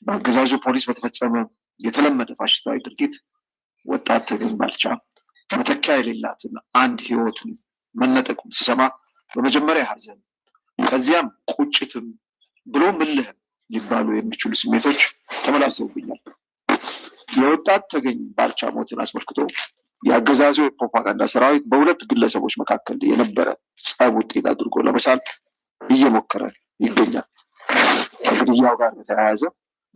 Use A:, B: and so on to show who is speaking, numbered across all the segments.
A: በአገዛዙ ፖሊስ በተፈጸመ የተለመደ ፋሽስታዊ ድርጊት ወጣት ተገኝ ባልቻ መተኪያ የሌላትን አንድ ህይወቱን መነጠቁን ስሰማ በመጀመሪያ ሐዘን ከዚያም ቁጭትም ብሎ ምልህም ሊባሉ የሚችሉ ስሜቶች ተመላልሰውብኛል። የወጣት ተገኝ ባልቻ ሞትን አስመልክቶ የአገዛዙ የፕሮፓጋንዳ ሰራዊት በሁለት ግለሰቦች መካከል የነበረ ጸብ ውጤት አድርጎ ለመሳል እየሞከረ ይገኛል። ከግድያው ጋር በተያያዘ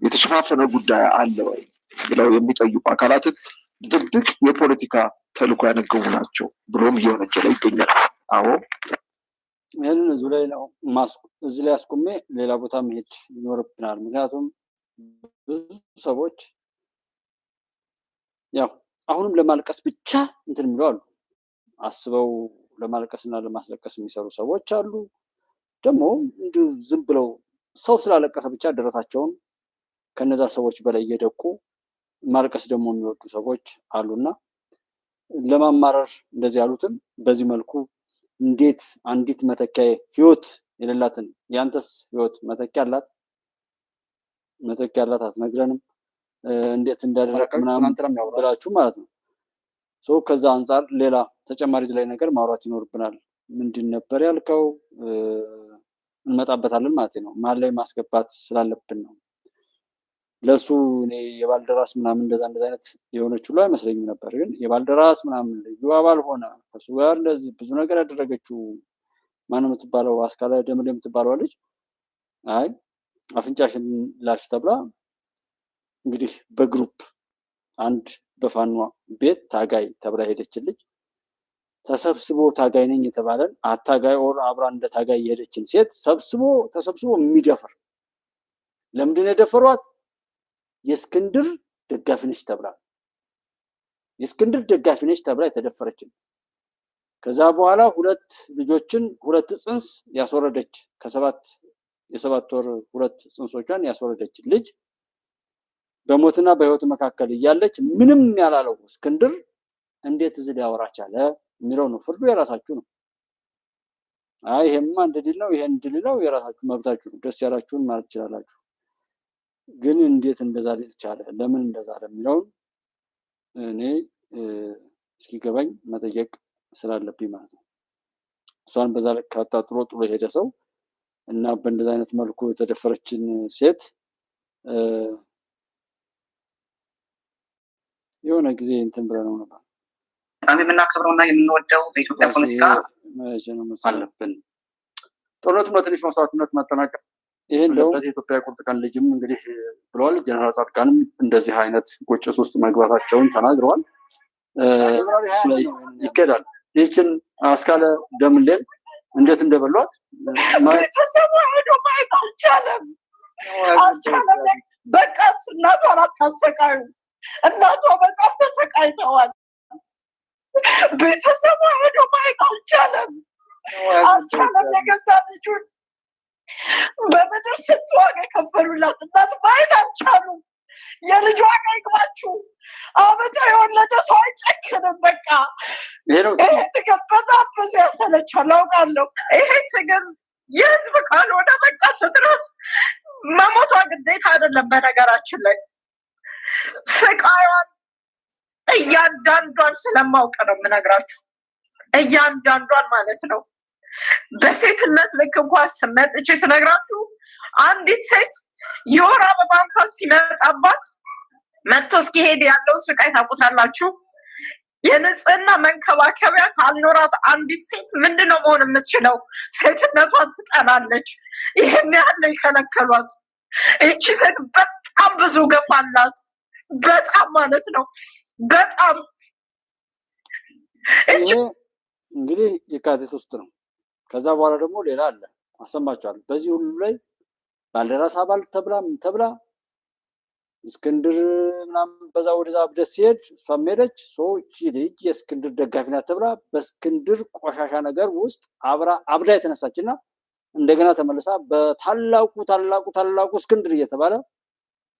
A: የተሸፋፈነ ጉዳይ አለ ወይ ብለው የሚጠይቁ አካላትን ድብቅ የፖለቲካ ተልዕኮ ያነገቡ ናቸው ብሎም እየወነጀለ ይገኛል። አዎ
B: ይህንን እዚህ ላይ አስቁሜ ሌላ ቦታ መሄድ ይኖርብናል። ምክንያቱም ብዙ ሰዎች ያው አሁንም ለማልቀስ ብቻ እንትን የሚሉ አሉ። አስበው ለማልቀስና ለማስለቀስ የሚሰሩ ሰዎች አሉ። ደግሞ እንዲሁ ዝም ብለው ሰው ስላለቀሰ ብቻ ደረታቸውን ከነዛ ሰዎች በላይ እየደቁ ማልቀስ ደግሞ የሚወዱ ሰዎች አሉና ለማማረር እንደዚህ ያሉትን በዚህ መልኩ እንዴት አንዲት መተኪያ ህይወት የሌላትን ያንተስ ህይወት መተኪያ አላት አትነግረንም እንዴት እንዳደረክ ምናምን ብላችሁ ማለት ነው። ከዛ አንጻር ሌላ ተጨማሪ ላይ ነገር ማውራት ይኖርብናል። ምንድን ነበር ያልከው? እንመጣበታለን ማለት ነው። ማን ላይ ማስገባት ስላለብን ነው። ለሱ እኔ የባልደራስ ምናምን እንደዛ አይነት የሆነች ሁሉ አይመስለኝም ነበር። ግን የባልደራስ ምናምን ልዩ አባል ሆነ ከሱ ጋር እንደዚህ ብዙ ነገር ያደረገችው ማን የምትባለው አስካለ ደምሌ የምትባለው ልጅ አይ አፍንጫሽን ላሽ ተብላ እንግዲህ በግሩፕ አንድ በፋኗ ቤት ታጋይ ተብላ ሄደችን ልጅ ተሰብስቦ ታጋይ ነኝ የተባለን አታጋይ ኦር አብራ እንደ ታጋይ የሄደችን ሴት ተሰብስቦ የሚደፈር ለምንድን ነው የደፈሯት? የእስክንድር ደጋፊ ነች ተብላ የተደፈረችን። ከዛ በኋላ ሁለት ጽንስ ያስወረደች የሰባት ወር ሁለት ጽንሶቿን ያስወረደች ልጅ በሞትና በህይወት መካከል እያለች ምንም ያላለው እስክንድር እንዴት እዚህ ሊያወራ ቻለ የሚለው ነው። ፍርዱ የራሳችሁ ነው። አይ ይሄማ እንድል ነው ይሄን እንድል ነው የራሳችሁ መብታችሁ ነው። ደስ ያላችሁን ማለት ትችላላችሁ። ግን እንዴት እንደዛ ሊል ቻለ ለምን እንደዛ ለሚለው እኔ እስኪገባኝ መጠየቅ ስላለብኝ ማለት ነው። እሷን በዛ ልክ አጣጥሎ ጥሎ ሄደ ሰው እና በእንደዛ አይነት መልኩ የተደፈረችን ሴት የሆነ ጊዜ እንትን ብለነው ነበር።
C: በጣም የምናከብረውና የምንወደው በኢትዮጵያ ፖለቲካ
B: አለብን ጦርነቱ በትንሽ መስዋዕትነት ማጠናቀቅ ይሄን ለበት የኢትዮጵያ ቁርጥ ቀን ልጅም እንግዲህ ብለዋል። ጀነራል ጻድቃንም እንደዚህ አይነት ቁጭት ውስጥ መግባታቸውን ተናግረዋል። ይከዳል። ይህችን አስካለ ደምሌን እንዴት እንደበሏት
D: ቤተሰቡ ሄዶ ማየት አልቻለም። በቃ እናቷ አታሰቃዩ። እናቷ በጣም ተሰቃይተዋል። ቤተሰቡ ሄዶ ማየት አልቻለም። የገዛ ልጁን በምድር ስንት ዋጋ የከፈሉላት እናት ማየት አልቻሉም። የልጅ ዋጋ ይግባችሁ። አመጣ የወለደ ሰው አይጨክንም። በቃ ይሄ ትግል በጣም ብዙ ያሰለቻል አውቃለሁ። ይሄ ትግል የህዝብ ካልሆነ በቃ ስትሮት መሞቷ ግዴታ አይደለም። በነገራችን ላይ ስቃዩን እያንዳንዷን ስለማውቅ ነው የምነግራችሁ። እያንዳንዷን ማለት ነው። በሴትነት ልክ እንኳን ስመጥቼ ስነግራችሁ አንዲት ሴት የወር አበባ እንኳን ሲመጣባት መጥቶ እስኪሄድ ያለው ስቃይ ታውቁታላችሁ። የንጽህና መንከባከቢያ ካልኖራት አንዲት ሴት ምንድነው መሆን የምትችለው? ሴትነቷን ትጠላለች። ይሄን ያህል የከለከሏት። እቺ ሴት በጣም ብዙ ገፍ አላት። በጣም ማለት ነው። በጣም
B: እንግዲህ የካቲት ውስጥ ነው። ከዛ በኋላ ደግሞ ሌላ አለ አሰማችኋለሁ። በዚህ ሁሉ ላይ ባልደራስ አባል ተብላ እስክንድር ምናምን በዛ ወደዛ አብደት ሲሄድ እሷም ሄደች። ሰዎች ልጅ የእስክንድር ደጋፊ ናት ተብላ በእስክንድር ቆሻሻ ነገር ውስጥ አብዳ የተነሳችና እንደገና ተመልሳ በታላቁ እስክንድር እየተባለ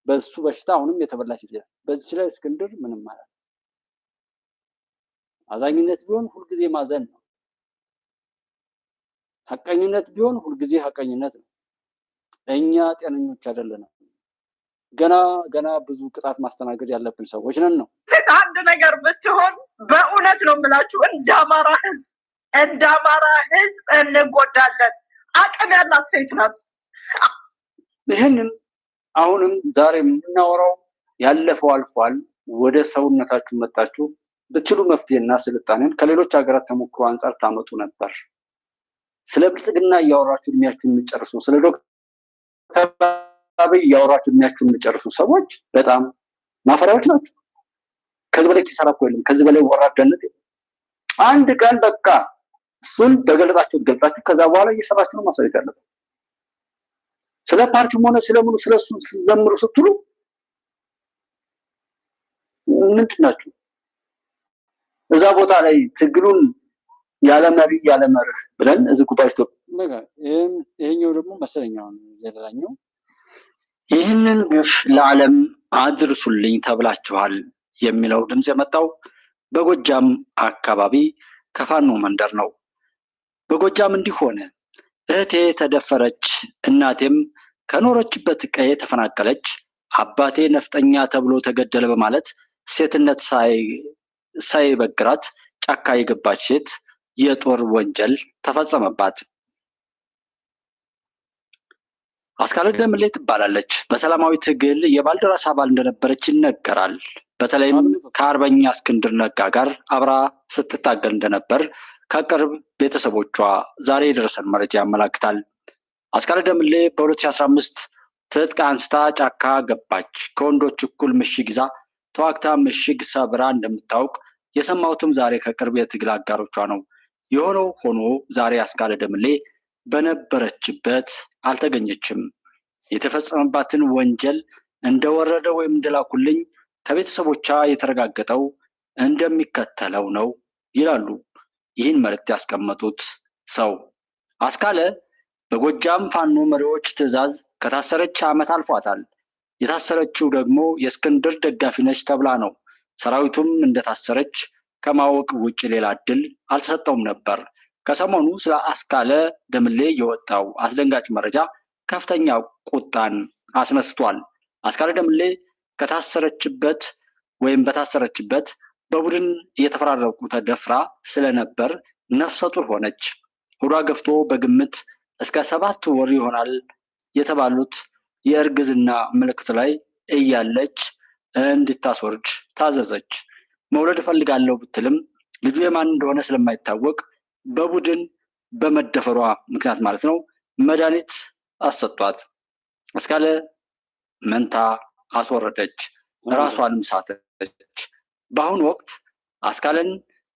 B: በሱ በሽታ አሁንም የተበላች ይችላል። በዚህ ላይ እስክንድር ምንም ማለት አዛኝነት ቢሆን ሁልጊዜ ማዘን ነው። ሐቀኝነት ቢሆን ሁልጊዜ ሐቀኝነት ነው። እኛ ጤነኞች አይደለንም። ገና ብዙ ቅጣት ማስተናገድ ያለብን ሰዎች ነን ነው።
D: አንድ ነገር ብትሆን በእውነት ነው የምላችሁ እንደ አማራ ህዝብ እንጎዳለን። አቅም ያላት ሴት ናት።
B: ይህንን አሁንም ዛሬ የምናወራው ያለፈው አልፏል። ወደ ሰውነታችሁ መጣችሁ ብትችሉ መፍትሄና ስልጣኔን ከሌሎች ሀገራት ተሞክሮ አንጻር ታመጡ ነበር። ስለ ብልጽግና እያወራችሁ እድሜያችሁን የሚጨርሱ፣ ስለ ዶክተር አብይ እያወራችሁ እድሜያችሁን የሚጨርሱ ሰዎች በጣም ማፈሪያዎች ናቸው። ከዚህ በላይ ኪሳራ እኮ የለም። ከዚህ በላይ ወራዳነት የለም። አንድ ቀን በቃ እሱን በገለጣችሁት ገልጻችሁ ከዛ በኋላ እየሰራችሁ ነው ማሳየት ያለበት። ስለ ፓርቲም ሆነ ስለምኑ ስለሱ ሲዘምሩ ስትሉ ምንድን ናችሁ? እዛ ቦታ ላይ ትግሉን ያለ መሪ ያለ መርህ ብለን እዚህ ቁጣዎች ይሄኛው ደግሞ መሰለኛው ዘላኛው
E: ይህንን ግፍ ለዓለም አድርሱልኝ ተብላችኋል የሚለው ድምፅ የመጣው በጎጃም አካባቢ ከፋኖ መንደር ነው። በጎጃም እንዲህ ሆነ፣ እህቴ ተደፈረች፣ እናቴም ከኖረችበት ቀዬ ተፈናቀለች፣ አባቴ ነፍጠኛ ተብሎ ተገደለ በማለት ሴትነት ሳይበግራት ጫካ የገባች ሴት የጦር ወንጀል ተፈጸመባት። አስካለ ደምሌ ትባላለች። በሰላማዊ ትግል የባልደራስ አባል እንደነበረች ይነገራል። በተለይም ከአርበኛ እስክንድር ነጋ ጋር አብራ ስትታገል እንደነበር ከቅርብ ቤተሰቦቿ ዛሬ የደረሰን መረጃ ያመላክታል። አስካለ ደምሌ በ2015 ትጥቅ አንስታ ጫካ ገባች። ከወንዶች እኩል ምሽግ ይዛ ተዋግታ ምሽግ ሰብራ እንደምታውቅ የሰማሁትም ዛሬ ከቅርብ የትግል አጋሮቿ ነው። የሆነው ሆኖ ዛሬ አስካለ ደምሌ በነበረችበት አልተገኘችም። የተፈጸመባትን ወንጀል እንደወረደ ወይም እንደላኩልኝ ከቤተሰቦቿ የተረጋገጠው እንደሚከተለው ነው ይላሉ ይህን መልእክት ያስቀመጡት ሰው። አስካለ በጎጃም ፋኖ መሪዎች ትዕዛዝ ከታሰረች ዓመት አልፏታል። የታሰረችው ደግሞ የእስክንድር ደጋፊ ነች ተብላ ነው። ሰራዊቱም እንደታሰረች ከማወቅ ውጭ ሌላ እድል አልተሰጠውም ነበር። ከሰሞኑ ስለ አስካለ ደምሌ የወጣው አስደንጋጭ መረጃ ከፍተኛ ቁጣን አስነስቷል። አስካለ ደምሌ ከታሰረችበት ወይም በታሰረችበት በቡድን እየተፈራረቁ ተደፍራ ስለነበር ነፍሰ ጡር ሆነች። ሆዷ ገፍቶ በግምት እስከ 7 ወር ይሆናል የተባሉት የእርግዝና ምልክት ላይ እያለች እንድታስወርድ ታዘዘች። መውለድ እፈልጋለሁ ብትልም ልጁ የማን እንደሆነ ስለማይታወቅ በቡድን በመደፈሯ ምክንያት ማለት ነው መድኃኒት አሰጧት። አስካለ መንታ አስወረደች፣ ራሷንም ሳተች። በአሁኑ ወቅት አስካለን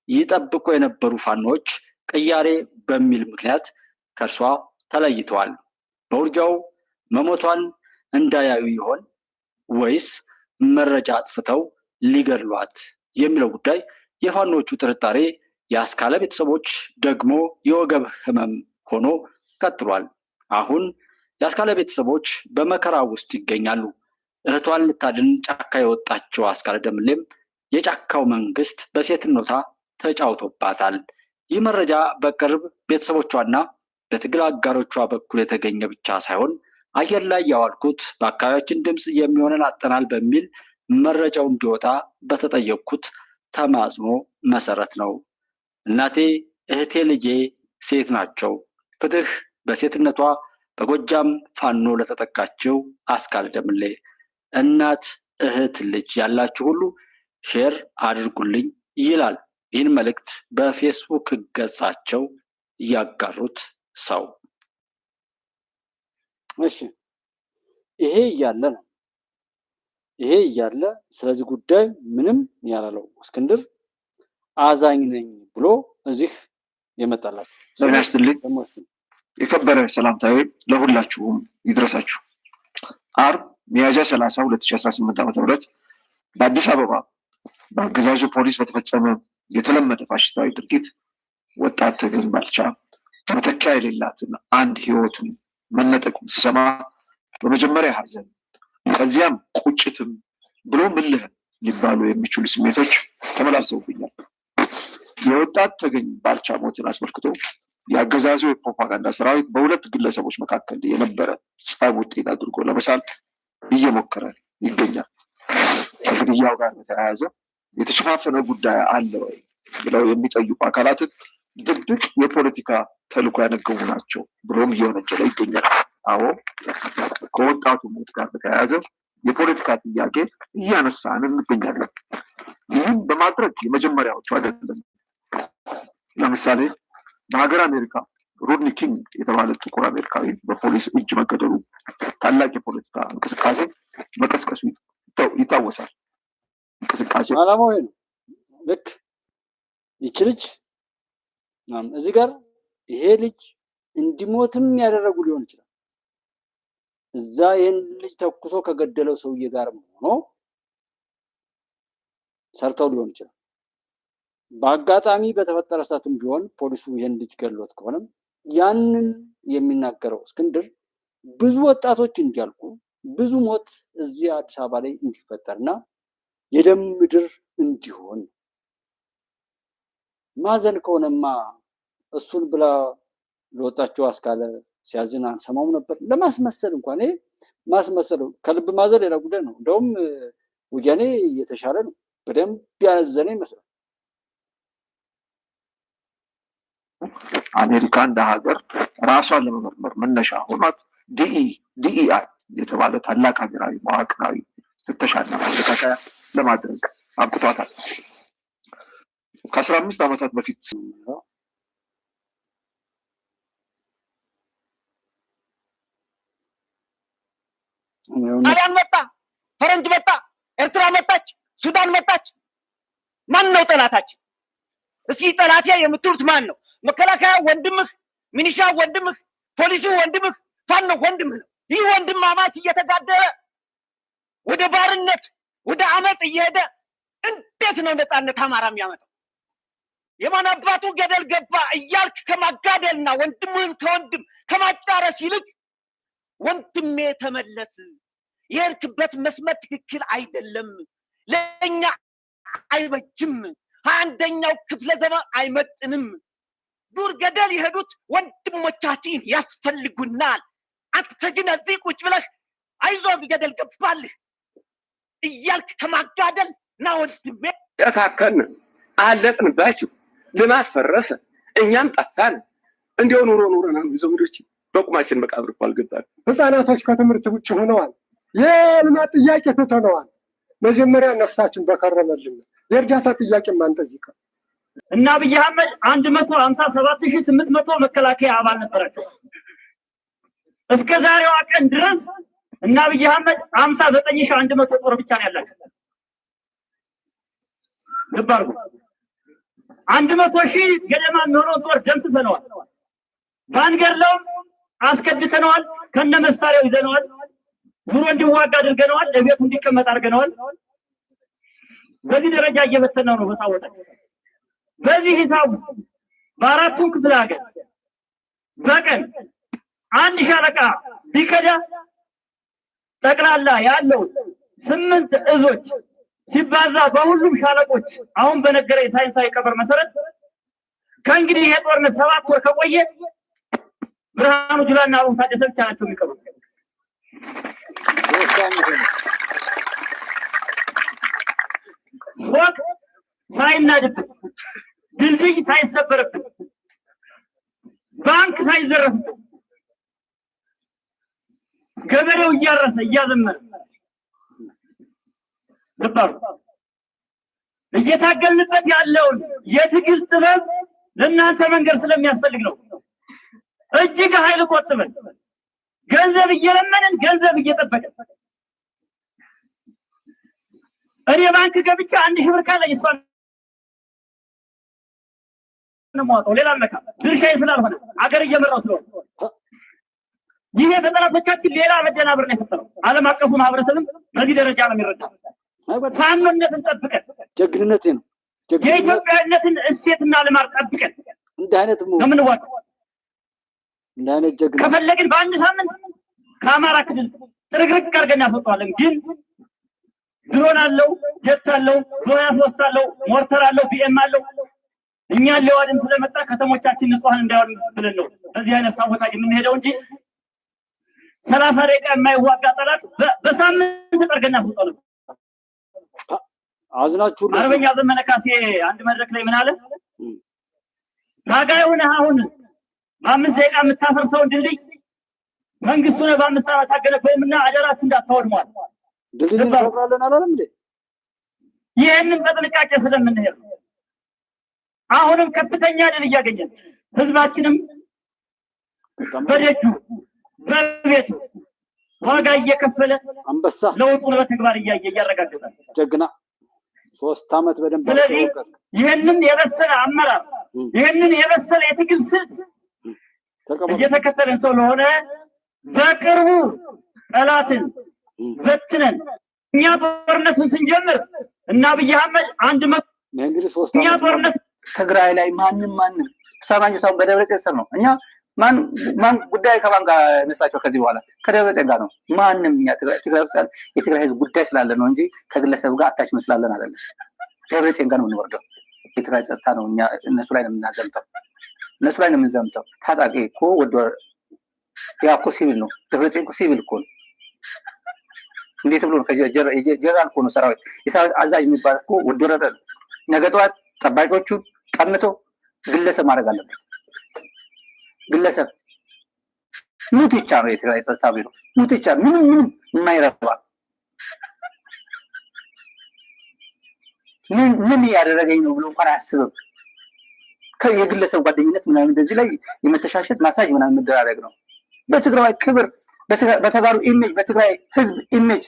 E: ይጠብቁ የነበሩ ፋኖች ቅያሬ በሚል ምክንያት ከእርሷ ተለይተዋል። በውርጃው መሞቷን እንዳያዩ ይሆን ወይስ መረጃ አጥፍተው ሊገድሏት የሚለው ጉዳይ የፋኖቹ ጥርጣሬ፣ የአስካለ ቤተሰቦች ደግሞ የወገብ ህመም ሆኖ ቀጥሏል። አሁን የአስካለ ቤተሰቦች በመከራ ውስጥ ይገኛሉ። እህቷን ልታድን ጫካ የወጣቸው አስካለ ደምሌም የጫካው መንግስት በሴትነቷ ተጫውቶባታል። ይህ መረጃ በቅርብ ቤተሰቦቿና በትግል አጋሮቿ በኩል የተገኘ ብቻ ሳይሆን አየር ላይ ያዋልኩት በአካባቢያችን ድምፅ የሚሆነን አጠናል በሚል መረጃው እንዲወጣ በተጠየቅኩት ተማጽኖ መሰረት ነው። እናቴ፣ እህቴ፣ ልጄ ሴት ናቸው። ፍትህ በሴትነቷ በጎጃም ፋኖ ለተጠቃችው አስካለ ደምሌ። እናት፣ እህት፣ ልጅ ያላችሁ ሁሉ ሼር አድርጉልኝ ይላል ይህን መልእክት በፌስቡክ ገጻቸው ያጋሩት ሰው።
B: እሺ ይሄ እያለ ስለዚህ ጉዳይ ምንም ያላለው እስክንድር አዛኝ ነኝ ብሎ እዚህ የመጣላችሁ
A: ለሚያስጥልኝ የከበረ ሰላምታዬ ለሁላችሁም ይድረሳችሁ። ዓርብ ሚያዝያ 30 2018 ዓ.ም በአዲስ አበባ በአገዛዙ ፖሊስ በተፈጸመ የተለመደ ፋሽስታዊ ድርጊት ወጣት ተገኝ ባልቻ መተኪያ የሌላትን አንድ ህይወቱን መነጠቁን ስሰማ በመጀመሪያ ሐዘን፣ ከዚያም ቁጭትም ብሎ ምልህ ሊባሉ የሚችሉ ስሜቶች ተመላልሰውብኛል። የወጣት ተገኝ ባልቻ ሞትን አስመልክቶ የአገዛዙ የፕሮፓጋንዳ ሰራዊት በሁለት ግለሰቦች መካከል የነበረ ጸብ ውጤት አድርጎ ለመሳል እየሞከረ ይገኛል። ከግድያው ጋር በተያያዘ የተሸፋፈነ ጉዳይ አለ ወይ ብለው የሚጠይቁ አካላትን ድብቅ የፖለቲካ ተልዕኮ ያነገቡ ናቸው ብሎም እየወነጀለ ይገኛል። አዎ ከወጣቱ ሞት ጋር በተያያዘ የፖለቲካ ጥያቄ እያነሳን እንገኛለን። ይህን በማድረግ የመጀመሪያዎቹ አይደለም። ለምሳሌ በሀገር አሜሪካ ሮድኒ ኪንግ የተባለ ጥቁር አሜሪካዊ በፖሊስ እጅ መገደሉ ታላቅ የፖለቲካ እንቅስቃሴ መቀስቀሱ ይታወሳል። እንቅስቃሴ
B: ዓላማው ነው። ልክ ይች ልጅ እዚህ ጋር ይሄ ልጅ እንዲሞትም ያደረጉ ሊሆን ይችላል። እዛ ይሄን ልጅ ተኩሶ ከገደለው ሰውዬ ጋር ሆኖ ሰርተው ሊሆን ይችላል። በአጋጣሚ በተፈጠረ ሰዓትም ቢሆን ፖሊሱ ይሄን ልጅ ገሎት ከሆነም ያንን የሚናገረው እስክንድር ብዙ ወጣቶች እንዲያልቁ ብዙ ሞት እዚህ አዲስ አበባ ላይ እንዲፈጠርና የደም ምድር እንዲሆን ማዘን ከሆነማ እሱን ብላ ለወጣቸው አስካለ ሲያዝን አንሰማውም ነበር። ለማስመሰል እንኳን ማስመሰል ከልብ ማዘን ሌላ ጉዳይ ነው። እንደውም ወያኔ እየተሻለ ነው። በደንብ ያዘነ ይመስላል።
A: አሜሪካ እንደ ሀገር ራሷን ለመመርመር መነሻ ሆኗት ዲኢአይ የተባለ ታላቅ ሀገራዊ መዋቅራዊ ፍተሻና ማስተካከያ ለማድረግ አብቅቷታል። ከ15 ዓመታት በፊት
F: ጣሊያን መጣ፣ ፈረንጅ መጣ፣ ኤርትራ መጣች፣ ሱዳን መጣች። ማን ነው ጠላታችን? እስኪ ጠላቴ የምትሉት ማን ነው? መከላከያ ወንድምህ፣ ሚኒሻ ወንድምህ፣ ፖሊሱ ወንድምህ፣ ፋኖ ወንድምህ ነው። ይህ ወንድማማች እየተጋደለ ወደ ባርነት ወደ አመፅ እየሄደ እንዴት ነው ነፃነት አማራ የሚያመጣው? የማን አባቱ ገደል ገባ እያልክ ከማጋደልና ወንድምህን ከወንድም ከማጫረስ ይልቅ ወንድሜ ተመለስ፣ የሄድክበት መስመር ትክክል አይደለም፣ ለእኛ አይበጅም፣ 21ኛው ክፍለ ዘመን አይመጥንም፣ ዱር ገደል የሄዱት ወንድሞቻችን ያስፈልጉናል። አንተ ግን እዚህ ቁጭ ብለህ አይዞህ ገደል ገባልህ እያልክ ከማጋደል ና ወንድሜ
G: ተካከን አለቅንባችሁ፣ ልማት ፈረሰ፣ እኛም ጠፋን። እንዲያው ኑሮና ዘመዶች በቁማችን መቃብር እኮ አልገባን።
H: ህፃናቶች ከትምህርት ውጭ ሆነዋል። የልማት ጥያቄ ትተነዋል። መጀመሪያ ነፍሳችን በከረመልን የእርዳታ ጥያቄ ማንጠይቀ
F: እና አብይ አህመድ 157,800 መከላከያ አባል ነበራቸው። እስከ ዛሬዋ ቀን ድረስ እና አብይ አህመድ 59,100 ጦር ብቻ ነው ያላቸው። ልባርጉ 100,000 ገደማ የሚሆነው ጦር ደምስሰነዋል። ባንገድለውም አስከድተነዋል። ከነ መሳሪያው ይዘነዋል። ዙሮ እንዲዋጋ አድርገነዋል። ለቤቱ እንዲቀመጥ አድርገነዋል። በዚህ ደረጃ እየበተነው ነው በሳወጣ። በዚህ ሂሳብ በአራቱም ክፍለ ሀገር በቀን አንድ ሻለቃ ቢከዳ ጠቅላላ ያለው 8 እዞች ሲባዛ በሁሉም ሻለቆች አሁን በነገረኝ ሳይንሳዊ ቀመር መሰረት ከእንግዲህ ይሄ ጦርነት 7 ወር ከቆየ ብርሃኑ ጁላና አሁን ታደሰ ብቻ ናቸው የሚቀሩት። ፎቅ ሳይናድብን፣ ድልድይ ሳይሰበርብን፣ ባንክ ሳይዘረፍብን፣ ገበሬው እያረሰ እያዘመረ ገባሩ እየታገልንበት ያለውን የትግል ጥበብ ለእናንተ መንገድ ስለሚያስፈልግ ነው። እጅግ ኃይል ቆጥበን ገንዘብ እየለመንን ገንዘብ እየጠበቅን እኔ ባንክ ገብቼ 1,000 ብር ካለኝ እሷን ነው የማወጣው። ሌላ አለካ ድርሻዬ ስላልሆነ አገር እየመራው ስለሆነ ይሄ በጠላቶቻችን ሌላ መደናበር ነው የፈጠረው። ዓለም አቀፉ ማህበረሰብም በዚህ ደረጃ ነው የሚረዳው። ፋኖነትን ጠብቀን
B: ጀግንነቴ ነው
F: የኢትዮጵያዊነትን እሴትና ልማድ ጠብቀን
B: እንደ አይነት
F: ከምንዋቀው
B: እንደ አይነት ጀግና
F: ከፈለግን በአንድ ሳምንት ከአማራ ክልል ጥርግርግ አድርገን እናስወጣዋለን። ግን ድሮን አለው፣ ጀት አለው፣ ዙ23 አለው፣ ሞርተር አለው፣ ቢኤም አለው። እኛን ሊዋድን ስለመጣ ከተሞቻችን ንጹሃን እንዳይሆን ብለን ነው በዚህ አይነት ሳቦታጅ የምንሄደው እንጂ
I: 30 ደቂቃ የማይዋጋ ጠላት በሳምንት ጠርገና ፍጦ ነው።
B: አዝናችሁ
I: አርበኛ ዘመነ ካሴ አንድ መድረክ ላይ ምን አለ? ታጋይ ሆነህ አሁን በ5 ደቂቃ የምታፈርሰውን ድልድይ መንግስቱ ነው በ5 ዓመት አገለግለውምና አደራችሁ እንዳታወድሟል።
B: ድልድይ እንሰብራለን አላለም እንዴ?
I: ይህንን በጥንቃቄ ስለምንሄድ አሁንም ከፍተኛ ድል እያገኘን ህዝባችንም በደጁ በቤቱ ዋጋ እየከፈለ
B: አንበሳ
I: ለውጡን በተግባር እያረጋገጠ
B: ጀግና 3 ዓመት በደንብ
I: ስለዚህ ይህንን የበሰለ አመራር ይህንን የበሰለ የትግል ስልት እየተከተለን ስለሆነ በቅርቡ ጠላትን በትነን እኛ ጦርነቱን ስንጀምር እና አብይ አህመድ
B: እንግዲህ 3
I: እኛ ጦርነት
F: ትግራይ ላይ ማንም ሰማኝ ሰው በደብረጽዮን ስር ነው። እኛ ማን ጉዳይ ከማን ጋር ነሳቸው? ከዚህ በኋላ ከደብረጽዮን ጋር ነው። ማንም እኛ ትግራይ ውስጥ የትግራይ ህዝብ ጉዳይ ስላለ ነው እንጂ ከግለሰብ ጋር አታች መስላለን አይደለም። ደብረጽዮን ጋር ነው የምንወርደው። የትግራይ ጸጥታ ነው እኛ እነሱ ላይ ነው የምንዘምተው። ታጣቂ እኮ ወዶ ያ እኮ ሲቪል ነው። ደብረጽዮን እኮ ሲቪል እኮ ነው። እንዴት ብሎ ነው? ጀነራል እኮ ነው። የሰራዊት አዛዥ የሚባል እኮ ወዶ ወረደ። ነገ ጠዋት ጠባቂዎቹ ቀምቶ ግለሰብ ማድረግ አለበት። ግለሰብ ሙትቻ ነው የትግራይ ጸጥታ ቢሮ ሙትቻ ምንም የማይረባ ምን ያደረገኝ ነው ብሎ እንኳን አያስብም። የግለሰብ ጓደኝነት ምናምን እንደዚህ ላይ የመተሻሸት ማሳጅ ምናምን መደራረግ ነው። በትግራይ ክብር በተጋሩ ኢሜጅ በትግራይ ህዝብ ኢሜጅ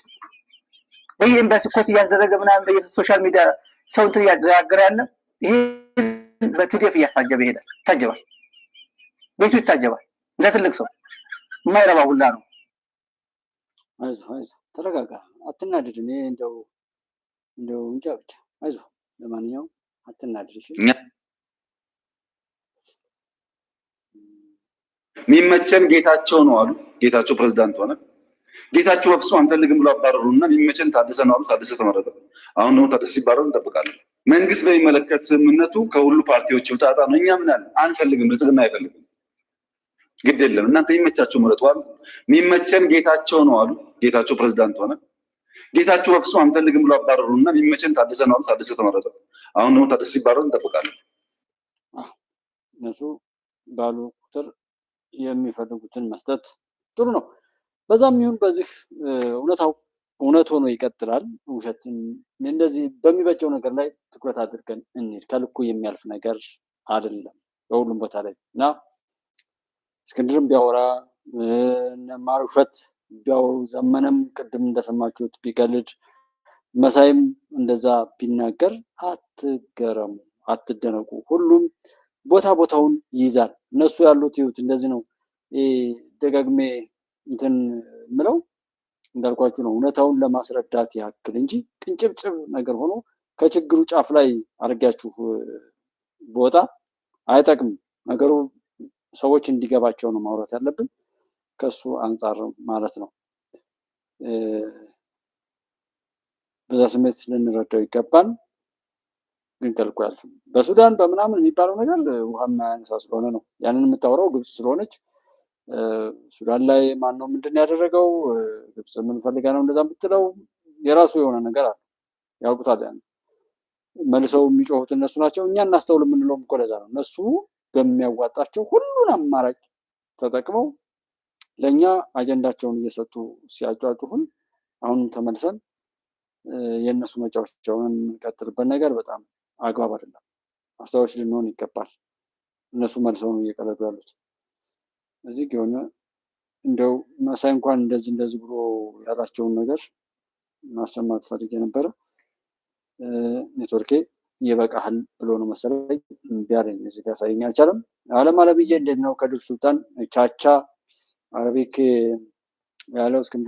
F: በየኤምባሲ ኮት እያስደረገ ምናምን በየሶሻል ሚዲያ ሰው እንትን እያደረገ ያለ ይሄ በትዴፍ እያሳጀበ ይሄዳል። ይታጀባል፣ ቤቱ ይታጀባል። እንደ ትልቅ ሰው የማይረባ ሁላ ነው።
B: አይዞህ ተረጋጋ፣ አትናደድ። እኔ እንደው እንጃ ብቻ አይዞህ። ለማንኛውም አትናደድ። እሺ
J: የሚመቸን ጌታቸው ነው አሉ። ጌታቸው ፕሬዝዳንት ሆነ። ጌታቸው በፍጹም አንፈልግም ብሎ አባረሩና የሚመቸን ታደሰ ነው አሉ። ታደሰ ተመረጠ። አሁን ደግሞ ታደሰ ሲባረሩ እንጠብቃለን። መንግስት በሚመለከት ስምምነቱ ከሁሉ ፓርቲዎች ውጣጣ ነው። እኛ ምን አለ አንፈልግም፣ ብልጽግና አይፈልግም። ግድ የለም እናንተ የሚመቻቸው ምረጡ አሉ። የሚመቸን ጌታቸው ነው አሉ። ጌታቸው ፕሬዝዳንት ሆነ። ጌታቸው በፍጹም አንፈልግም ብሎ አባረሩና የሚመቸን ታደሰ ነው አሉ። ታደሰ ተመረጠ። አሁን ደግሞ ታደሰ ሲባረሩ እንጠብቃለን።
B: እነሱ ባሉ ቁጥር የሚፈልጉትን መስጠት ጥሩ ነው። በዛም ይሁን በዚህ እውነት ሆኖ ይቀጥላል። ውሸትን እንደዚህ በሚበጀው ነገር ላይ ትኩረት አድርገን እንሂድ። ከልኩ የሚያልፍ ነገር አይደለም በሁሉም ቦታ ላይ እና እስክንድርም ቢያወራ ማር ውሸት ቢያወሩ ዘመነም ቅድም እንደሰማችሁት ቢቀልድ መሳይም እንደዛ ቢናገር አትገረሙ፣ አትደነቁ። ሁሉም ቦታውን ይይዛል። እነሱ ያሉት ይሁት እንደዚህ ነው። ደጋግሜ እንትን ምለው እንዳልኳችሁ ነው። እውነታውን ለማስረዳት ያክል እንጂ ቅንጭብጭብ ነገር ሆኖ ከችግሩ ጫፍ ላይ አድርጋችሁ ቦታ አይጠቅም። ነገሩ ሰዎች እንዲገባቸው ነው ማውራት ያለብን፣ ከሱ አንጻር ማለት ነው። በዛ ስሜት ልንረዳው ይገባል። ግን ከልኩ ያልፍም። በሱዳን በምናምን የሚባለው ነገር ውሃ የማያነሳ ስለሆነ ነው። ያንን የምታወራው ግብጽ ስለሆነች ሱዳን ላይ ማነው ምንድን ያደረገው? ግብጽ ምን ፈልጋ ነው እንደዛ የምትለው? የራሱ የሆነ ነገር አለ፣ ያውቁታል። ያን መልሰው የሚጮሁት እነሱ ናቸው። እኛ እናስተውል የምንለውም እኮ ለዛ ነው። እነሱ በሚያዋጣቸው ሁሉን አማራጭ ተጠቅመው ለእኛ አጀንዳቸውን እየሰጡ ሲያጫጩሁን፣ አሁን ተመልሰን የእነሱ መጫወቻውን የምንቀጥልበት ነገር በጣም አግባብ አይደለም። አስተዋዮች ልንሆን ይገባል። እነሱ መልሰው ነው እየቀለዱ ያሉት። እዚህ የሆነ እንደው መሳይ እንኳን እንደዚህ ብሎ ያላቸውን ነገር ማሰማት ፈልጌ ነበረ። ኔትወርኬ ይበቃሃል ብሎ ነው መሰለኝ እምቢ አለኝ። እዚህ ጋር ያሳየኝ አልቻለም። አለም አለብዬ እንዴት ነው? ከድር ሱልጣን ቻቻ አረቢክ ያለው